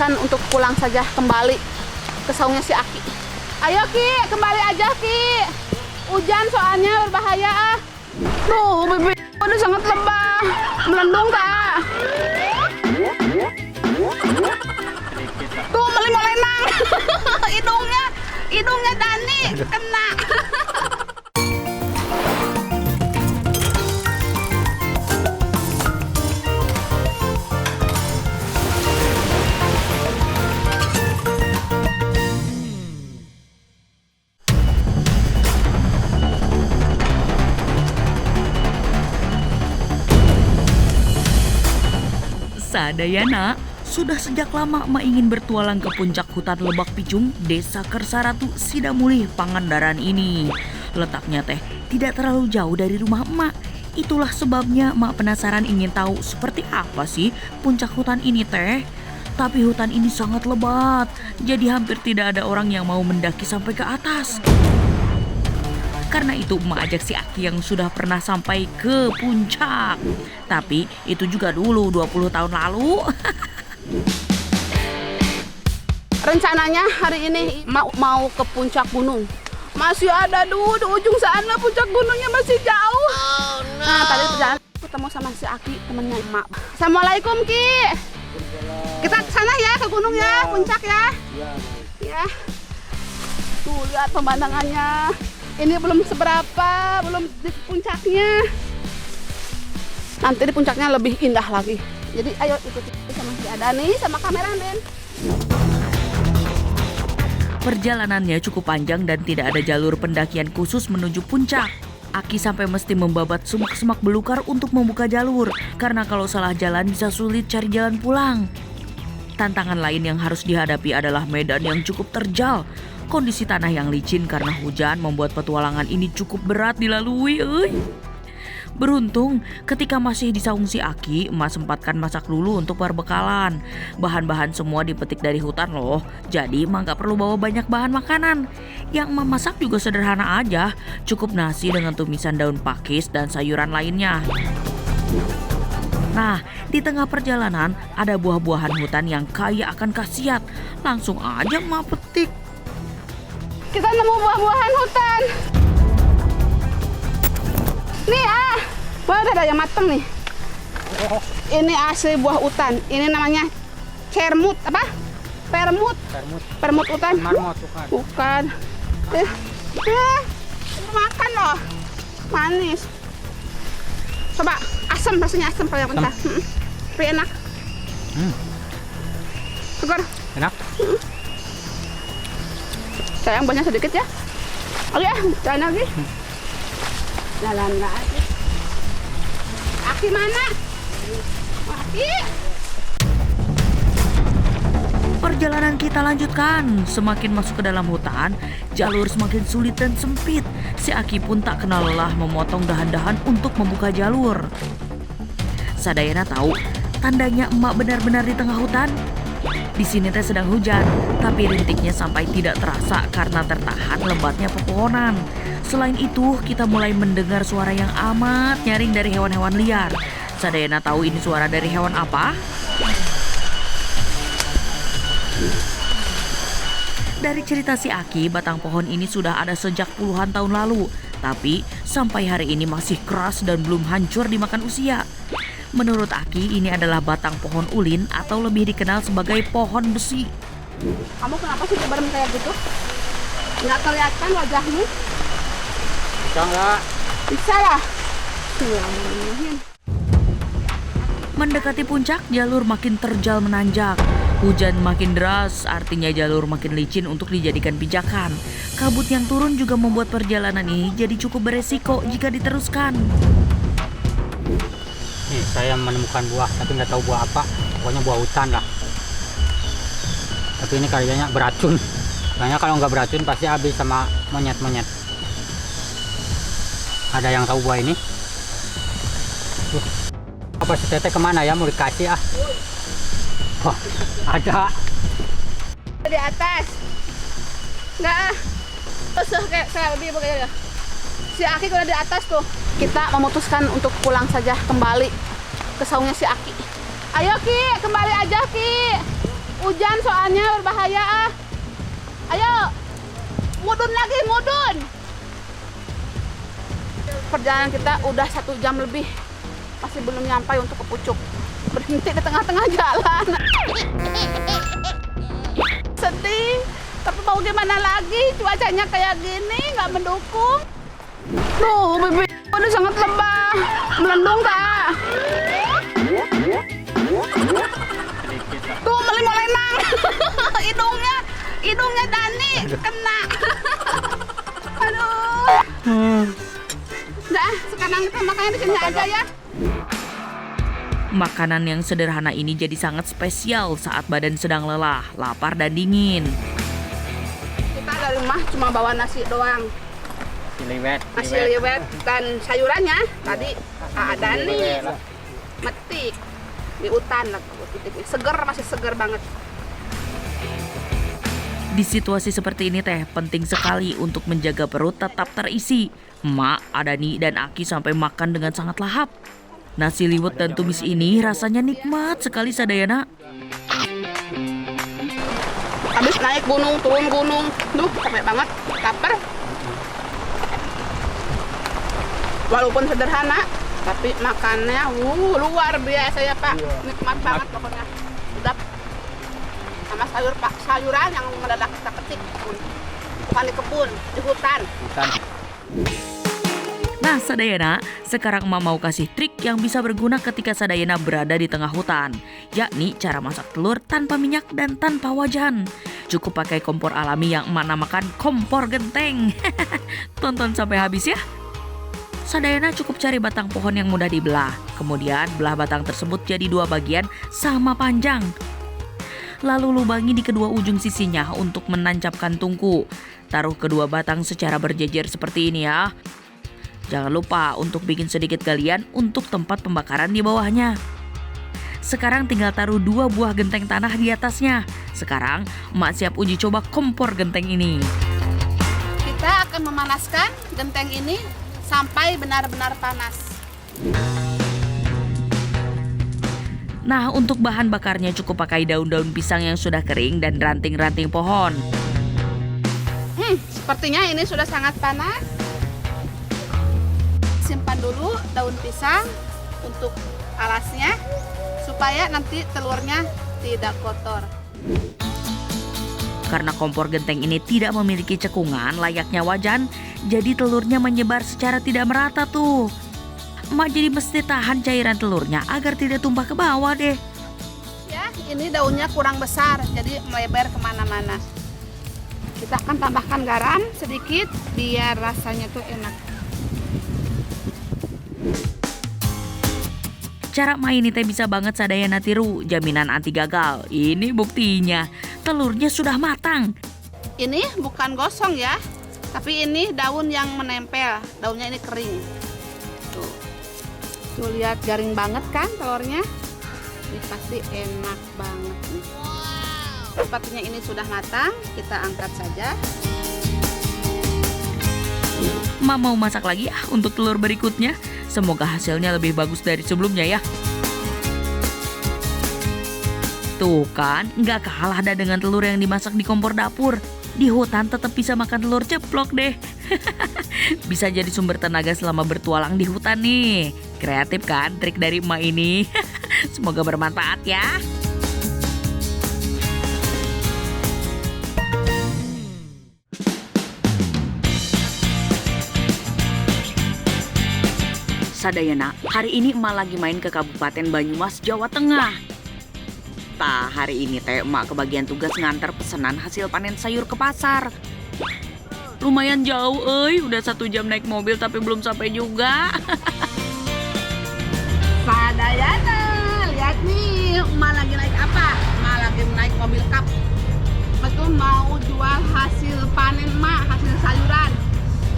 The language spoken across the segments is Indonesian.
memutuskan untuk pulang saja kembali ke saungnya si Aki. Ayo Ki, kembali aja Ki. Hujan soalnya berbahaya. Tuh, bibir udah sangat lebah. Melendung tak? Tuh, melinang. hidungnya Dani kena. Sadayana, sudah sejak lama emak ingin bertualang ke puncak hutan Lebak Picung, Desa Kersaratu, Sidamulih, Pangandaran ini. Letaknya teh tidak terlalu jauh dari rumah emak. Itulah sebabnya emak penasaran ingin tahu seperti apa sih puncak hutan ini teh. Tapi hutan ini sangat lebat, jadi hampir tidak ada orang yang mau mendaki sampai ke atas. Karena itu emak ajak si Aki yang sudah pernah sampai ke puncak. Tapi itu juga dulu 20 tahun lalu. Rencananya hari ini mau ke puncak gunung. Masih ada dulu di ujung sana, puncak gunungnya masih jauh. Oh, no. Nah tadi perjalanan ketemu sama si Aki, temennya emak. Assalamualaikum Ki. Kita ke sana ya, ke gunung ya, puncak ya. Ya. Tuh lihat pemandangannya. Ini belum seberapa, belum di puncaknya. Nanti di puncaknya lebih indah lagi. Jadi ayo ikuti sama si Adani, sama kameramen. Perjalanannya cukup panjang dan tidak ada jalur pendakian khusus menuju puncak. Aki sampai mesti membabat semak-semak belukar untuk membuka jalur. Karena kalau salah jalan bisa sulit cari jalan pulang. Tantangan lain yang harus dihadapi adalah medan yang cukup terjal. Kondisi tanah yang licin karena hujan membuat petualangan ini cukup berat dilalui. Beruntung ketika masih di saung si Aki, emak sempatkan masak dulu untuk perbekalan. Bahan-bahan semua dipetik dari hutan loh, jadi emak gak perlu bawa banyak bahan makanan. Yang emak masak juga sederhana aja, cukup nasi dengan tumisan daun pakis dan sayuran lainnya. Nah, di tengah perjalanan ada buah-buahan hutan yang kaya akan khasiat. Langsung aja emak petik. Kita nemu buah-buahan hutan. Nih udah yang mateng nih. Ini asli buah hutan. Ini namanya cermut apa? Permut. Permut hutan. Marmot bukan. Makan loh. Manis. Coba asam, rasanya asam kalau yang mentah. Tapi enak. Segar. Enak. Sayang banyak sedikit ya. Oke ya, jalan lagi. Jalan lagi. Aki mana? Aki. Perjalanan kita lanjutkan. Semakin masuk ke dalam hutan, jalur semakin sulit dan sempit. Si Aki pun tak kenal lelah memotong dahan-dahan untuk membuka jalur. Sadayana tahu, tandanya emak benar-benar di tengah hutan. Di sini teh sedang hujan, tapi rintiknya sampai tidak terasa karena tertahan lebatnya pepohonan. Selain itu, kita mulai mendengar suara yang amat nyaring dari hewan-hewan liar. Sadayana tahu ini suara dari hewan apa? Dari cerita si Aki, batang pohon ini sudah ada sejak puluhan tahun lalu. Tapi sampai hari ini masih keras dan belum hancur dimakan usia. Menurut Aki, ini adalah batang pohon ulin atau lebih dikenal sebagai pohon besi. Kamu kenapa sih berem kayak gitu? Nggak kelihatan wajahmu? Bisa nggak? Bisa lah. Mendekati puncak, jalur makin terjal menanjak. Hujan makin deras, artinya jalur makin licin untuk dijadikan pijakan. Kabut yang turun juga membuat perjalanan ini jadi cukup beresiko jika diteruskan. Nih, saya menemukan buah, tapi nggak tahu buah apa. Pokoknya buah hutan lah. Tapi ini kayaknya beracun. Kayaknya kalau nggak beracun pasti habis sama monyet-monyet. Ada yang tahu buah ini? Apa si Teteh kemana ya? Mau dikasih ah? Wah, ada. Di atas. Nggak. Terus kayak lebih begini. Si Aki udah di atas tuh. Kita memutuskan untuk pulang saja kembali ke saungnya si Aki. Ayo Ki, kembali aja Ki. Hujan soalnya berbahaya ah. Ayo, mudun lagi, mudun. Perjalanan kita udah 1 jam lebih, masih belum nyampe untuk ke pucuk. Berhenti di tengah-tengah jalan. Sedih, tapi mau gimana lagi? Cuacanya kayak gini, nggak mendukung. Tuh, bibir udah sangat lebah, melendung tak? Tuh, melimau-lenang. hidungnya Dani kena. Aduh. Udah, sekarang kita makannya di sini aja ya. Makanan yang sederhana ini jadi sangat spesial saat badan sedang lelah, lapar dan dingin. Kita dari rumah cuma bawa nasi doang. Nasi liwet dan sayurannya tadi ada nih. Metik di hutan lah, seger, masih seger banget. Di situasi seperti ini teh penting sekali untuk menjaga perut tetap terisi. Mak, Adani, dan Aki sampai makan dengan sangat lahap. Nasi liwet dan tumis ini rasanya nikmat sekali Sadayana. Habis naik gunung, turun gunung, duh capek banget, lapar. Walaupun sederhana, tapi makannya luar biasa ya Pak. Nikmat banget pokoknya. Sedap. Sama sayuran yang mendadak kita petik. Bukan di kebun, di hutan. Nah Sadayana, sekarang Emak mau kasih trik yang bisa berguna ketika Sadayana berada di tengah hutan. Yakni cara masak telur tanpa minyak dan tanpa wajan. Cukup pakai kompor alami yang Emak namakan kompor genteng. Tonton sampai habis ya. Sadayana cukup cari batang pohon yang mudah dibelah. Kemudian belah batang tersebut jadi 2 bagian sama panjang. Lalu lubangi di kedua ujung sisinya untuk menancapkan tungku. Taruh kedua batang secara berjejer seperti ini ya. Jangan lupa untuk bikin sedikit galian untuk tempat pembakaran di bawahnya. Sekarang tinggal taruh 2 buah genteng tanah di atasnya. Sekarang Emak siap uji coba kompor genteng ini. Kita akan memanaskan genteng ini sampai benar-benar panas. Nah, untuk bahan bakarnya cukup pakai daun-daun pisang yang sudah kering dan ranting-ranting pohon. Sepertinya ini sudah sangat panas. Simpan dulu daun pisang untuk alasnya supaya nanti telurnya tidak kotor. Karena kompor genteng ini tidak memiliki cekungan layaknya wajan, jadi telurnya menyebar secara tidak merata tuh. Emak jadi mesti tahan cairan telurnya agar tidak tumpah ke bawah deh. Ya, ini daunnya kurang besar, jadi melebar kemana-mana. Kita akan tambahkan garam sedikit biar rasanya tuh enak. Cara Emak ini teh bisa banget Sadayana tiru, jaminan anti gagal. Ini buktinya, telurnya sudah matang. Ini bukan gosong ya, tapi ini daun yang menempel. Daunnya ini kering. Tuh lihat garing banget kan telurnya? Ini pasti enak banget nih. Sepertinya ini sudah matang, kita angkat saja. Emak mau masak lagi ya untuk telur berikutnya. Semoga hasilnya lebih bagus dari sebelumnya ya. Tuh kan, nggak kalah dah dengan telur yang dimasak di kompor dapur. Di hutan tetap bisa makan telur ceplok deh. Bisa jadi sumber tenaga selama bertualang di hutan nih. Kreatif kan trik dari Emak ini. Semoga bermanfaat ya. Sadayana, hari ini Emak lagi main ke Kabupaten Banyumas, Jawa Tengah. Tah, hari ini teh Emak kebagian tugas nganter pesanan hasil panen sayur ke pasar. Lumayan jauh, udah 1 jam naik mobil tapi belum sampai juga. Sadayana, lihat nih, Emak lagi naik apa? Emak lagi naik mobil kap. Betul mau jual hasil panen Emak, hasil sayuran.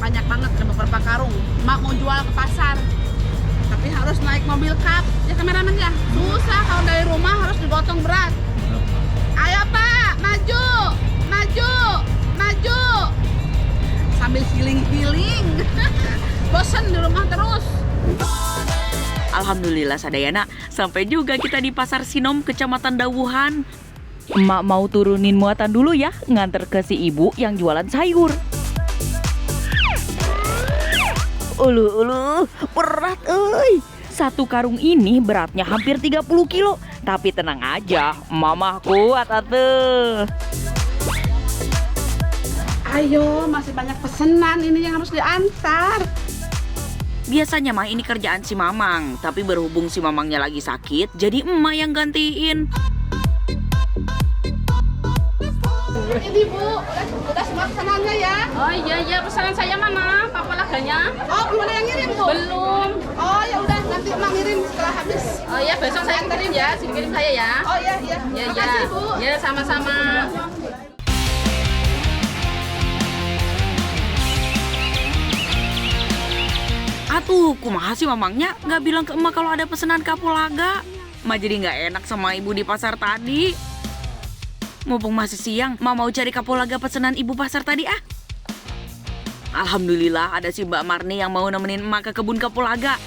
Banyak banget, ada beberapa karung. Emak mau jual ke pasar. Tapi harus naik mobil kap. Ya kameramen ya, susah kalau dari rumah harus digotong berat. Ayo Pak, maju, maju, maju. Sambil healing-healing. Bosen di rumah terus. Alhamdulillah Sadayana, sampai juga kita di Pasar Sinom, Kecamatan Dawuhan. Emak mau turunin muatan dulu ya, nganter ke si ibu yang jualan sayur. Ulu, berat euy. Satu karung ini beratnya hampir 30 kilo. Tapi tenang aja, mamah kuat atuh. Ayo, masih banyak pesanan ini yang harus diantar. Biasanya mah ini kerjaan si Mamang, tapi berhubung si Mamangnya lagi sakit, jadi emak yang gantiin. Ini Bu, udah semua pesanannya ya? Oh iya, pesanan saya mana? Kapulaganya? Oh, belum ada yang ngirim Bu? Belum. Oh ya udah, nanti Emak ngirim setelah habis. Oh iya, besok saya kirim ya. Sini kirim saya ya. Oh iya. Iya, Makasih Bu. Ya, sama-sama. Atuh, kumaha sih Mamangnya nggak bilang ke emak kalau ada pesanan kapulaga. Emak jadi nggak enak sama ibu di pasar tadi. Mumpung masih siang, emak mau cari kapulaga pesanan ibu pasar tadi ah. Alhamdulillah ada si Mbak Marni yang mau nemenin emak ke kebun kapulaga.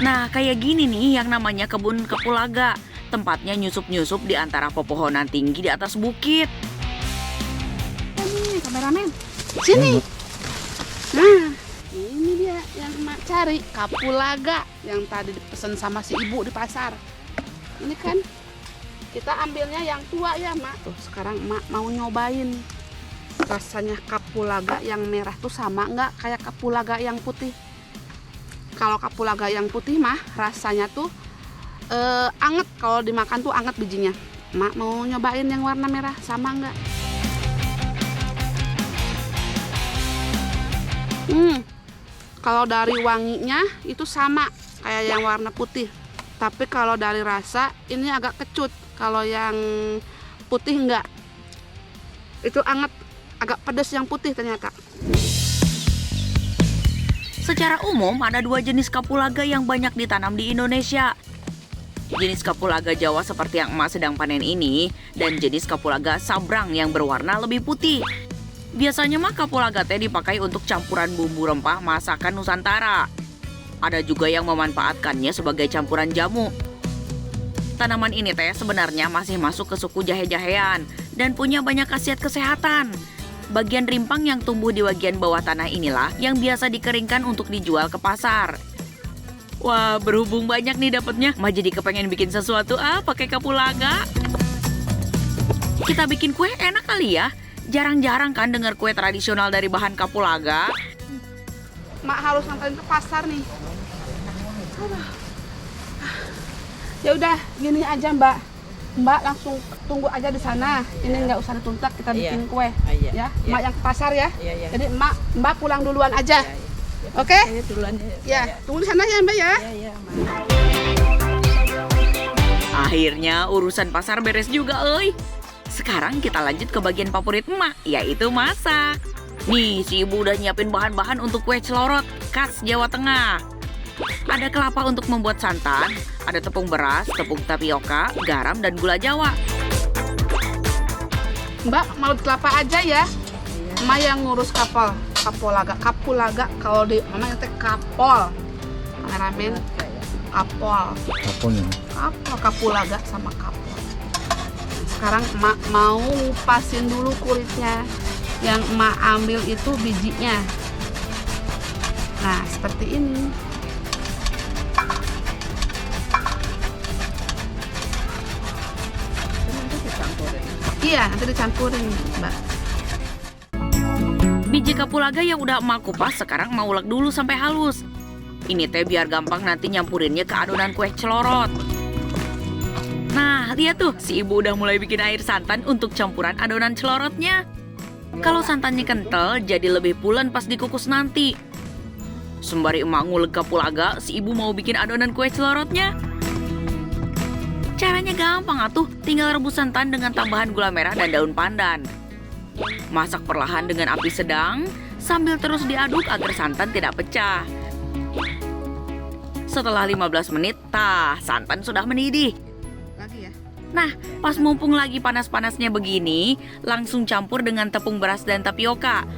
Nah, kayak gini nih yang namanya kebun kapulaga. Tempatnya nyusup-nyusup di antara pepohonan tinggi di atas bukit. Ini kameramen. Sini. Nah, ini dia yang Emak cari, kapulaga yang tadi dipesan sama si ibu di pasar. Ini kan kita ambilnya yang tua ya, Mak. Tuh, sekarang Emak mau nyobain. Rasanya kapulaga yang merah tuh sama nggak kayak kapulaga yang putih? Kalau kapulaga yang putih mah rasanya tuh anget, kalau dimakan tuh anget bijinya. Mak mau nyobain yang warna merah, sama nggak? Kalau dari wanginya itu sama kayak yang warna putih. Tapi kalau dari rasa ini agak kecut. Kalau yang putih enggak. Itu anget, agak pedas yang putih ternyata. Secara umum ada dua jenis kapulaga yang banyak ditanam di Indonesia. Jenis kapulaga Jawa seperti yang emak sedang panen ini, dan jenis kapulaga sabrang yang berwarna lebih putih. Biasanya mah kapulaga teh dipakai untuk campuran bumbu rempah masakan Nusantara. Ada juga yang memanfaatkannya sebagai campuran jamu. Tanaman ini teh sebenarnya masih masuk ke suku jahe-jahean dan punya banyak khasiat kesehatan. Bagian rimpang yang tumbuh di bagian bawah tanah inilah yang biasa dikeringkan untuk dijual ke pasar. Wah, berhubung banyak nih dapatnya, mah jadi kepengen bikin sesuatu pakai kapulaga. Kita bikin kue enak kali ya. Jarang-jarang kan dengar kue tradisional dari bahan kapulaga. Mak harus nganterin ke pasar nih. Aduh. Ya udah, gini aja Mbak. Mbak langsung tunggu aja di sana. Ini nggak usah dituntak, kita bikin kue. Ya, Mak yang ke pasar ya. Jadi Mbak pulang duluan aja. Oke? Ya, tunggu di sana ya Mbak ya. Akhirnya urusan pasar beres juga, euy. Sekarang kita lanjut ke bagian favorit emak, yaitu masak. Nih, si ibu udah nyiapin bahan-bahan untuk kue celorot khas Jawa Tengah. Ada kelapa untuk membuat santan, ada tepung beras, tepung tapioka, garam, dan gula Jawa. Mbak mau kelapa aja ya. Emak yang ngurus kapulaga kalau di mama yang teh kapol. Kameramen kapol. Kapulaga sama kapol. Sekarang emak mau ngupasin dulu kulitnya. Yang emak ambil itu bijinya. Nah, seperti ini. Iya, nanti dicampurin, Mbak. Biji kapulaga yang udah emak kupas sekarang mau ulek dulu sampai halus. Ini teh biar gampang nanti nyampurinnya ke adonan kue celorot. Nah, lihat tuh, si ibu udah mulai bikin air santan untuk campuran adonan celorotnya. Kalau santannya kental, jadi lebih pulen pas dikukus nanti. Sembari emak ngulek kapulaga, si ibu mau bikin adonan kue celorotnya. Caranya gampang atuh, tinggal rebus santan dengan tambahan gula merah dan daun pandan. Masak perlahan dengan api sedang, sambil terus diaduk agar santan tidak pecah. Setelah 15 menit, santan sudah mendidih. Lagi ya. Nah, pas mumpung lagi panas-panasnya begini, langsung campur dengan tepung beras dan tapioka.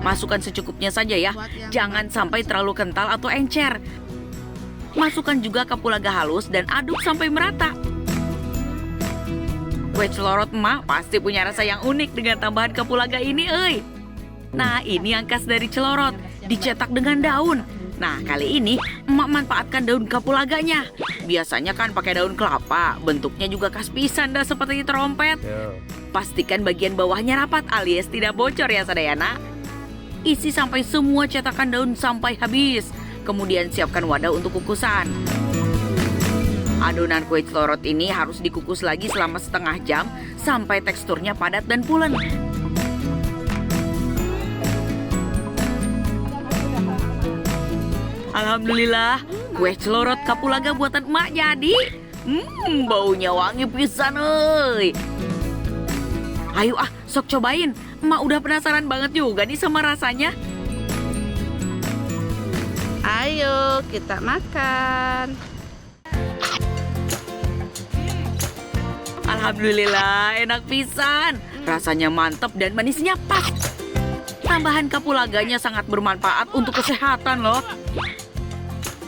Masukkan secukupnya saja ya, jangan sampai terlalu kental atau encer. Masukkan juga kapulaga halus dan aduk sampai merata. Kue celorot emak pasti punya rasa yang unik dengan tambahan kapulaga ini, euy. Nah, ini yang khas dari celorot, dicetak dengan daun. Nah, kali ini emak manfaatkan daun kapulaganya. Biasanya kan pakai daun kelapa, bentuknya juga khas pisan dah seperti trompet. Pastikan bagian bawahnya rapat alias tidak bocor ya Sadayana. Isi sampai semua cetakan daun sampai habis. Kemudian siapkan wadah untuk kukusan. Adonan kue celorot ini harus dikukus lagi selama setengah jam sampai teksturnya padat dan pulen. Alhamdulillah, kue celorot kapulaga buatan emak jadi. Baunya wangi pisan euy. Ayo sok cobain. Emak udah penasaran banget juga nih sama rasanya. Ayo kita makan. Alhamdulillah, enak pisan. Rasanya mantep dan manisnya pas. Tambahan kapulaganya sangat bermanfaat untuk kesehatan loh.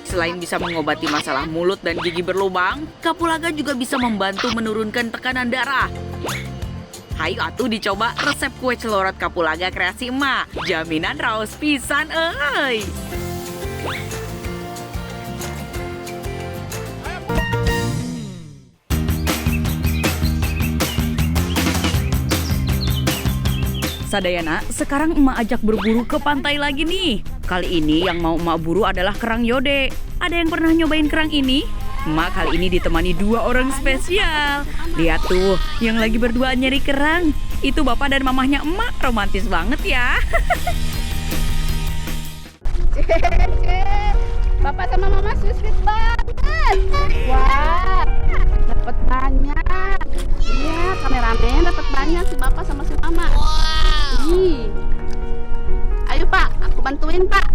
Selain bisa mengobati masalah mulut dan gigi berlubang, kapulaga juga bisa membantu menurunkan tekanan darah. Hayu atuh dicoba resep kue celorot kapulaga kreasi emak. Jaminan raos pisan euy. Sadayana, sekarang emak ajak berburu ke pantai lagi nih. Kali ini yang mau emak buru adalah kerang yode. Ada yang pernah nyobain kerang ini? Emak kali ini ditemani 2 orang spesial. Lihat tuh, yang lagi berduaan nyari kerang. Itu bapak dan mamahnya emak, romantis banget ya. Bapak sama mama sweet banget. Wah, dapat banyak. Iya, kameramen dapat banyak si bapak sama si mama. Ayo Pak, aku bantuin Pak.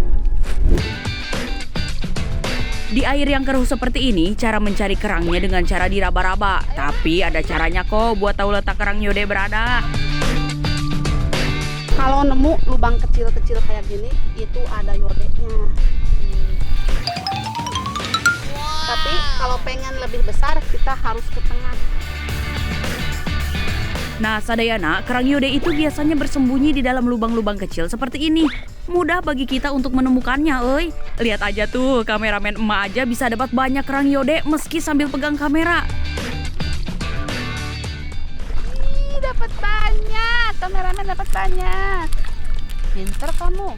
Di air yang keruh seperti ini, cara mencari kerangnya dengan cara diraba-raba. Tapi ada caranya kok buat tahu letak kerang yode berada. Kalau nemu lubang kecil-kecil kayak gini, itu ada yodenya. Tapi kalau pengen lebih besar, kita harus ke tengah. Nah, Sadayana, kerang yode itu biasanya bersembunyi di dalam lubang-lubang kecil seperti ini. Mudah bagi kita untuk menemukannya, euy. Lihat aja tuh, kameramen emak aja bisa dapat banyak kerang yode meski sambil pegang kamera. Dapat banyak, kameramen dapat banyak. Pinter kamu.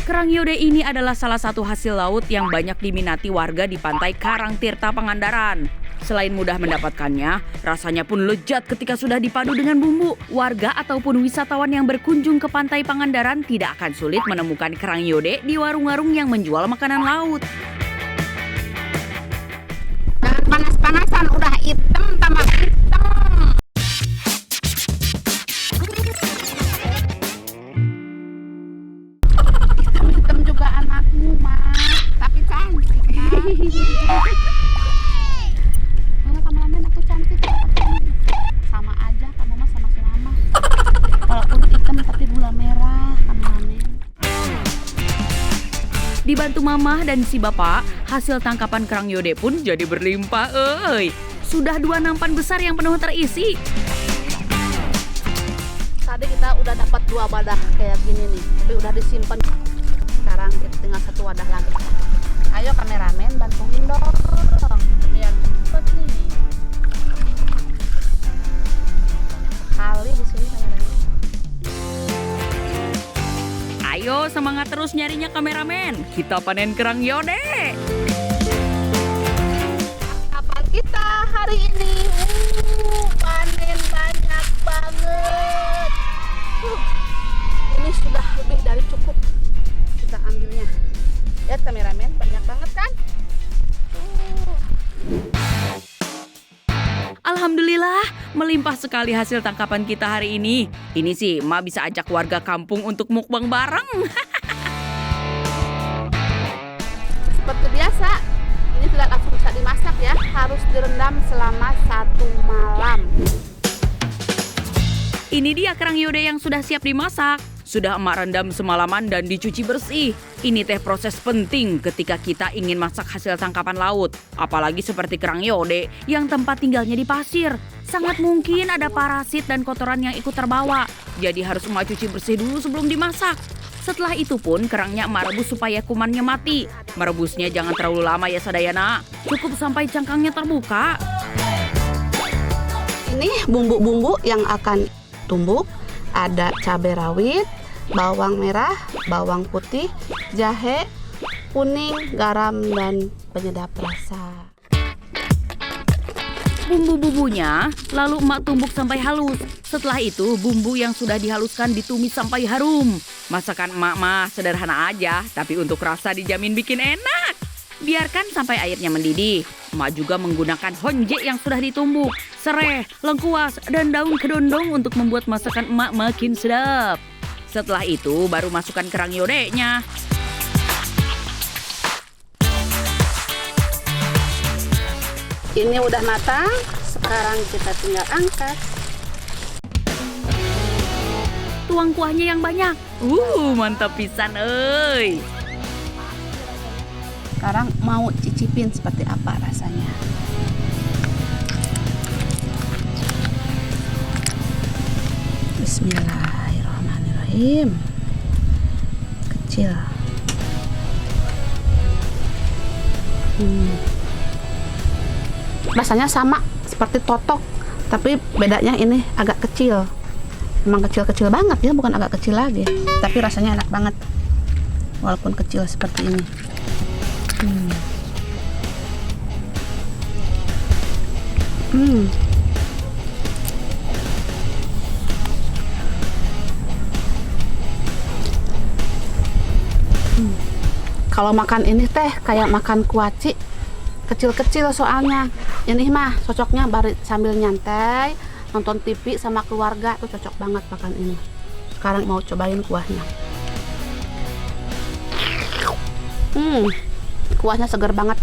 Kerang yode ini adalah salah satu hasil laut yang banyak diminati warga di pantai Karangtirta Pangandaran. Selain mudah mendapatkannya, rasanya pun lezat ketika sudah dipadu dengan bumbu. Warga ataupun wisatawan yang berkunjung ke pantai Pangandaran tidak akan sulit menemukan kerang yode di warung-warung yang menjual makanan laut. Jangan panas-panasan, udah hitam tambah hitam. Hitam juga anakmu, Mak. Tapi cantik, Mak. Kameramen aku cantik. Sama aja kamu mah sama si mama. Walaupun hitam tapi gula merah, kameramen. Dibantu mamah dan si bapak, hasil tangkapan kerang yode pun jadi berlimpah, euy. Sudah 2 nampan besar yang penuh terisi. Tadi kita udah dapat 2 wadah kayak gini nih, tapi udah disimpan. Sekarang kita tinggal 1 wadah lagi. Ayo kameramen bantuin dong, biar cepet nih. Kali di sini kameramen. Ayo semangat terus nyarinya kameramen. Kita panen kerang yode. Kapan kita hari ini? Panen banyak banget. Ini sudah lebih dari cukup. Kita ambilnya. Lihat kameramen, banyak banget kan? Alhamdulillah, melimpah sekali hasil tangkapan kita hari ini. Ini sih, emak bisa ajak warga kampung untuk mukbang bareng. Seperti biasa, ini tidak langsung bisa dimasak ya. Harus direndam selama 1 malam. Ini dia kerang yode yang sudah siap dimasak. Sudah emak rendam semalaman dan dicuci bersih. Ini teh proses penting ketika kita ingin masak hasil tangkapan laut. Apalagi seperti kerang yode yang tempat tinggalnya di pasir. Sangat mungkin ada parasit dan kotoran yang ikut terbawa. Jadi harus emak cuci bersih dulu sebelum dimasak. Setelah itu pun kerangnya emak rebus supaya kumannya mati. Merebusnya jangan terlalu lama ya Sadayana. Cukup sampai cangkangnya terbuka. Ini bumbu-bumbu yang akan tumbuk. Ada cabai rawit, bawang merah, bawang putih, jahe, kuning, garam, dan penyedap rasa. Bumbu-bumbunya lalu emak tumbuk sampai halus. Setelah itu bumbu yang sudah dihaluskan ditumis sampai harum. Masakan emak mah sederhana aja, tapi untuk rasa dijamin bikin enak. Biarkan sampai airnya mendidih. Emak juga menggunakan honje yang sudah ditumbuk, sereh, lengkuas, dan daun kedondong untuk membuat masakan emak makin sedap. Setelah itu baru masukkan kerang yodenya. Ini udah matang, sekarang kita tinggal angkat. Tuang kuahnya yang banyak. Mantap pisan euy. Sekarang mau cicipin seperti apa rasanya. Bismillahirrahmanirrahim. Kecil. Rasanya sama seperti totok, tapi bedanya ini agak kecil. Emang kecil-kecil banget ya, bukan agak kecil lagi. Tapi rasanya enak banget, walaupun kecil seperti ini. Kalau makan ini teh kayak makan kuaci, kecil-kecil soalnya. Ini mah cocoknya sambil nyantai, nonton TV sama keluarga tuh cocok banget makan ini. Sekarang mau cobain kuahnya. Kuahnya segar banget.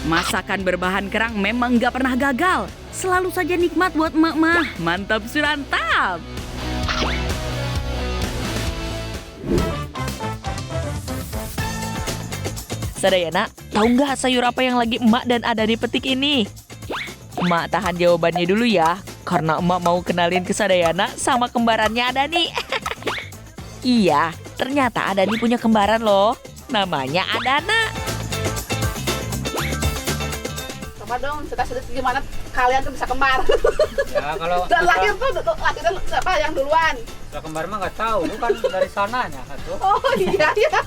Masakan berbahan kerang memang nggak pernah gagal. Selalu saja nikmat buat emak-emak. Mantap surantap. Sadayana, tahu nggak sayur apa yang lagi emak dan Adani petik ini? Emak tahan jawabannya dulu ya, karena emak mau kenalin ke Sadayana sama kembarannya Adani. Iya, ternyata Adani punya kembaran loh. Namanya Adana. Coba dong, cerita gimana kalian tuh bisa kembar. Ya kalau Dan lahir tuh lahirnya siapa yang duluan? kalau kembar mah nggak tahu, itu kan dari sananya tuh. Oh iya ya.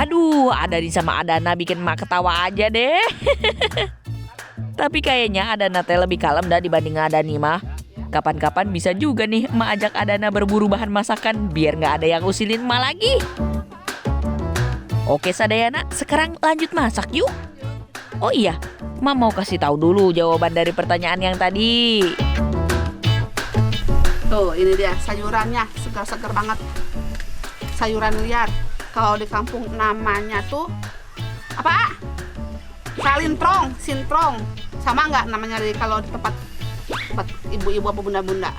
Aduh, Adani sama Adana bikin emak ketawa aja deh. Tapi kayaknya Adana teh lebih kalem dah dibanding Adani mah. Kapan-kapan bisa juga nih emak ajak Adana berburu bahan masakan biar nggak ada yang usilin emak lagi. Oke Sadayana, sekarang lanjut masak yuk. Oh iya, emak mau kasih tahu dulu jawaban dari pertanyaan yang tadi. Tuh, ini dia sayurannya, segar-segar banget. Sayuran liar. Kalau di kampung namanya tuh apa? Salintrong, sintrong. Sama nggak namanya kalau di tempat ibu-ibu apa bunda-bunda?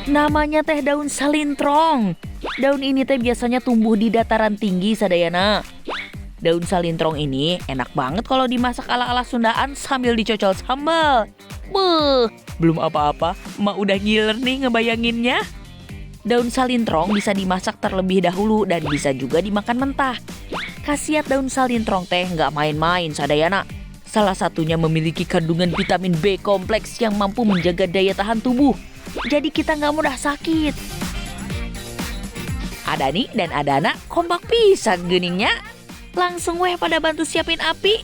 Namanya teh daun salintrong. Daun ini teh biasanya tumbuh di dataran tinggi Sadayana. Daun salintrong ini enak banget kalau dimasak ala-ala Sundaan sambil dicocol sambal. Belum apa-apa, emak udah ngiler nih ngebayanginnya. Daun salintrong bisa dimasak terlebih dahulu dan bisa juga dimakan mentah. Khasiat daun salintrong teh nggak main-main Sadayana. Salah satunya memiliki kandungan vitamin B kompleks yang mampu menjaga daya tahan tubuh. Jadi kita nggak mudah sakit. Adani dan Adana kompak pisan geningnya. Langsung weh pada bantu siapin api.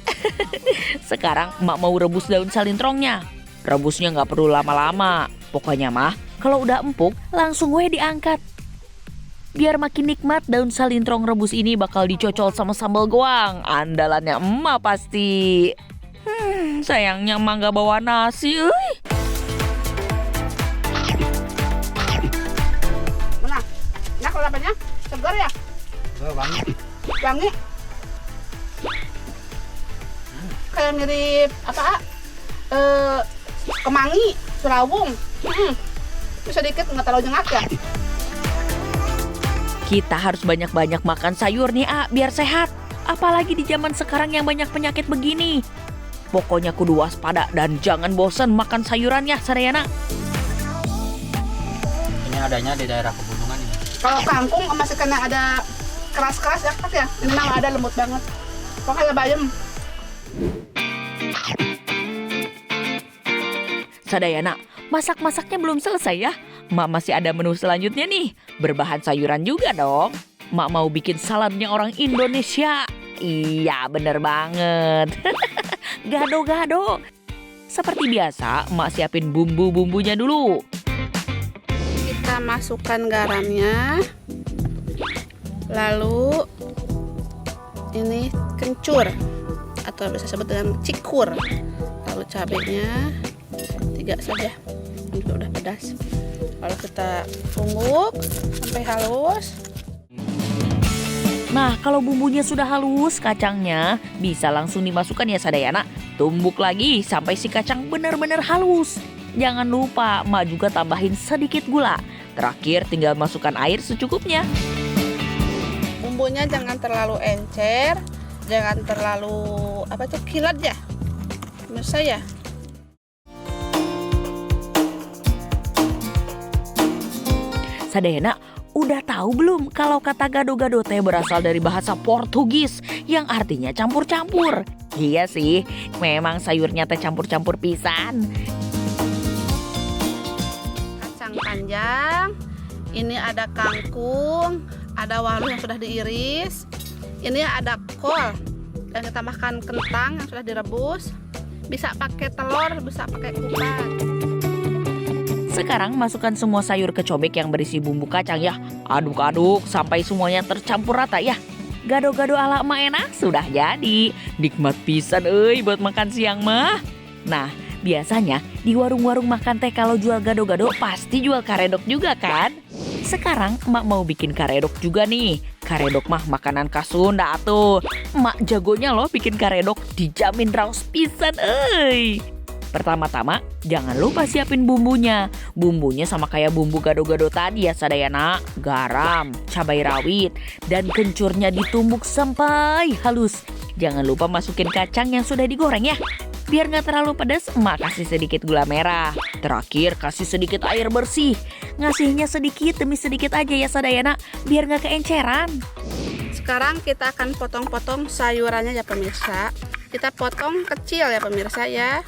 Sekarang emak mau rebus daun salintrongnya. Rebusnya nggak perlu lama-lama. Pokoknya mah kalau udah empuk langsung weh diangkat. Biar makin nikmat, daun salintrong rebus ini bakal dicocol sama sambal goang. Andalannya emak pasti. Sayangnya emak nggak bawa nasi. Mana? Enak rasanya? Segar ya? Wangi. Wangi. Kayak mirip apa? kemangi, serawung. Sedikit nggak terlalu nyengat ya. Kita harus banyak-banyak makan sayur nih, biar sehat. Apalagi di zaman sekarang yang banyak penyakit begini. Pokoknya kudu waspada dan jangan bosan makan sayurannya, Sadayana. Ini adanya di daerah pegunungan ini. Kalau kangkung masih kena ada keras-keras ya, Kak, ya. Ini mah ada lembut banget. Pokoknya bayam. Sadayana, masak-masaknya belum selesai ya. Mak masih ada menu selanjutnya nih. Berbahan sayuran juga dong. Mak mau bikin saladnya orang Indonesia. Iya, bener banget. Gado-gado. Seperti biasa, Mak siapin bumbu-bumbunya dulu. Kita masukkan garamnya. Lalu ini kencur atau bisa sebut dengan cikur. Lalu cabenya 3 saja. Ini udah pedas. Lalu kita tumbuk sampai halus. Nah, kalau bumbunya sudah halus, kacangnya bisa langsung dimasukkan ya Sadayana. Tumbuk lagi sampai si kacang benar-benar halus. Jangan lupa, Mak juga tambahin sedikit gula. Terakhir tinggal masukkan air secukupnya. Bumbunya jangan terlalu encer, jangan terlalu kilat ya. Menurut saya. Sadayana, udah tahu belum kalau kata gado-gado teh berasal dari bahasa Portugis yang artinya campur-campur? Iya sih, memang sayurnya teh campur-campur pisan. Kacang panjang, ini ada kangkung, ada walu yang sudah diiris, ini ada kol, dan ditambahkan kentang yang sudah direbus. Bisa pakai telur, bisa pakai kupat. Sekarang masukkan semua sayur ke cobek yang berisi bumbu kacang ya. Aduk-aduk sampai semuanya tercampur rata ya. Gado-gado ala emak enak sudah jadi. Nikmat pisan buat makan siang mah. Nah, biasanya di warung-warung makan teh kalau jual gado-gado pasti jual karedok juga kan? Sekarang emak mau bikin karedok juga nih. Karedok mah makanan khas Sunda atuh. Emak jagonya loh bikin karedok, dijamin raos pisan Pertama-tama, jangan lupa siapin bumbunya. Bumbunya sama kayak bumbu gado-gado tadi ya Sadayana. Garam, cabai rawit, dan kencurnya ditumbuk sampai halus. Jangan lupa masukin kacang yang sudah digoreng ya. Biar nggak terlalu pedas, emak kasih sedikit gula merah. Terakhir, kasih sedikit air bersih. Ngasihnya sedikit demi sedikit aja ya Sadayana, biar nggak keenceran. Sekarang kita akan potong-potong sayurannya ya pemirsa. Kita potong kecil ya pemirsa ya.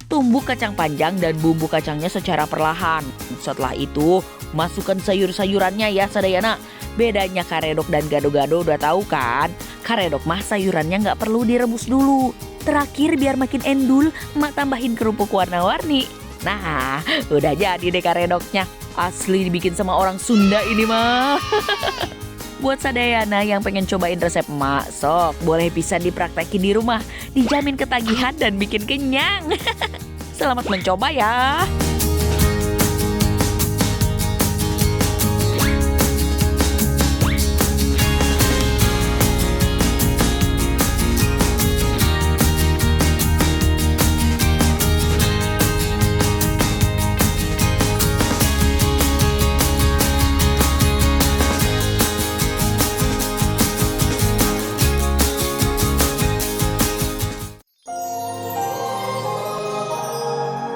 Tumbuk kacang panjang dan bumbu kacangnya secara perlahan. Setelah itu, masukkan sayur-sayurannya ya Sadayana. Bedanya karedok dan gado-gado udah tahu kan? Karedok mah sayurannya nggak perlu direbus dulu. Terakhir biar makin endul, emak tambahin kerupuk warna-warni. Nah, udah jadi deh karedoknya. Asli dibikin sama orang Sunda ini mah. Buat Sadayana yang pengen cobain resep emak, sok boleh bisa dipraktekin di rumah. Dijamin ketagihan dan bikin kenyang. Selamat mencoba ya.